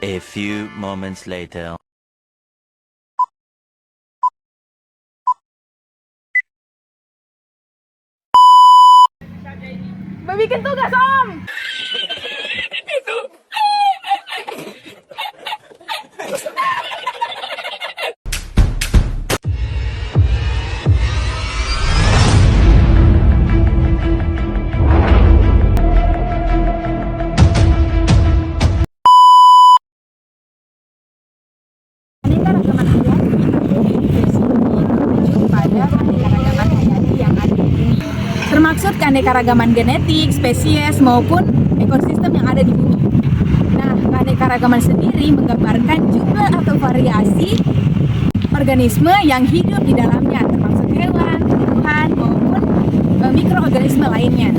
A few moments later. Bikin tugas, Om. Termaksud keanekaragaman genetik, spesies, maupun ekosistem yang ada di bumi. Nah, keanekaragaman sendiri menggambarkan jumlah atau variasi organisme yang hidup di dalamnya, termasuk hewan, tumbuhan, maupun mikroorganisme lainnya.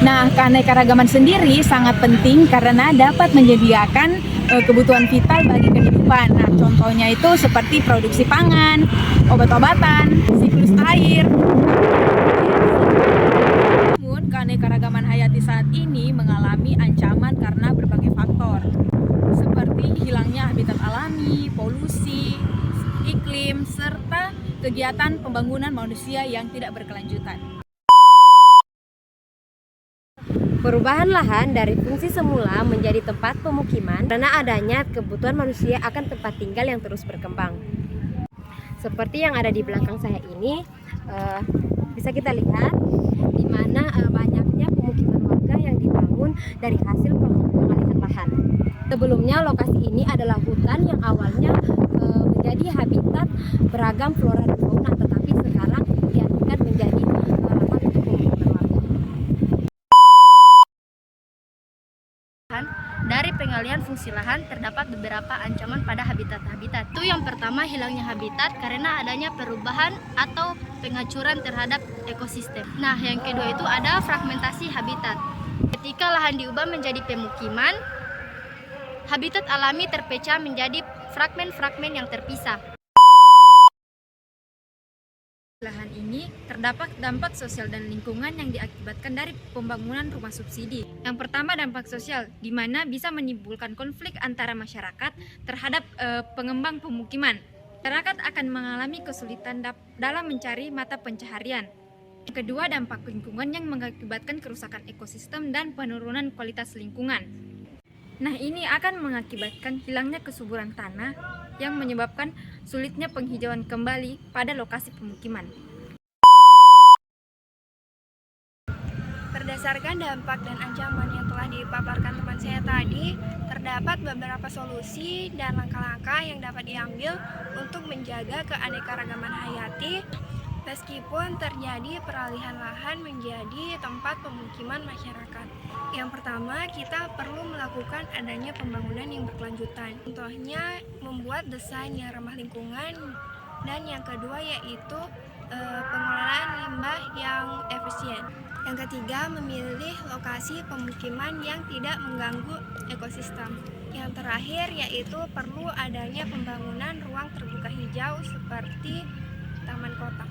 Nah, keanekaragaman sendiri sangat penting karena dapat menyediakan kebutuhan vital bagi kehidupan. Nah, contohnya itu seperti produksi pangan, obat-obatan, siklus air. Namun, keanekaragaman hayati saat ini mengalami ancaman karena berbagai faktor, seperti hilangnya habitat alami, polusi, iklim, serta kegiatan pembangunan manusia yang tidak berkelanjutan. Perubahan lahan dari fungsi semula menjadi tempat pemukiman karena adanya kebutuhan manusia akan tempat tinggal yang terus berkembang. Seperti yang ada di belakang saya ini, bisa kita lihat di mana banyaknya pemukiman warga yang dibangun dari hasil pengalihan lahan. Sebelumnya lokasi ini adalah hutan yang awalnya menjadi habitat beragam flora dan fauna, tetapi sekarang dialihkan menjadi lahan untuk pemukiman warga. Dari pengalihan fungsi lahan terdapat beberapa ancaman pada habitat-habitat. Itu yang pertama, hilangnya habitat karena adanya perubahan atau penghancuran terhadap ekosistem. Nah, yang kedua itu ada fragmentasi habitat. Ketika lahan diubah menjadi pemukiman, habitat alami terpecah menjadi fragmen-fragmen yang terpisah. Lahan ini terdapat dampak sosial dan lingkungan yang diakibatkan dari pembangunan rumah subsidi. Yang pertama, dampak sosial, di mana bisa menimbulkan konflik antara masyarakat terhadap pengembang pemukiman. Masyarakat akan mengalami kesulitan dalam mencari mata pencaharian. Yang kedua, dampak lingkungan yang mengakibatkan kerusakan ekosistem dan penurunan kualitas lingkungan. Nah, ini akan mengakibatkan hilangnya kesuburan tanah yang menyebabkan sulitnya penghijauan kembali pada lokasi pemukiman. Berdasarkan dampak dan ancaman yang telah dipaparkan teman saya tadi, terdapat beberapa solusi dan langkah-langkah yang dapat diambil untuk menjaga keanekaragaman hayati meskipun terjadi peralihan lahan menjadi tempat pemukiman masyarakat. Yang pertama, kita perlu melakukan adanya pembangunan yang berkelanjutan. Contohnya, membuat desain yang ramah lingkungan. Dan yang kedua yaitu pengelolaan limbah yang efisien. Yang ketiga, memilih lokasi pemukiman yang tidak mengganggu ekosistem. Yang terakhir yaitu perlu adanya pembangunan ruang terbuka hijau seperti taman kota.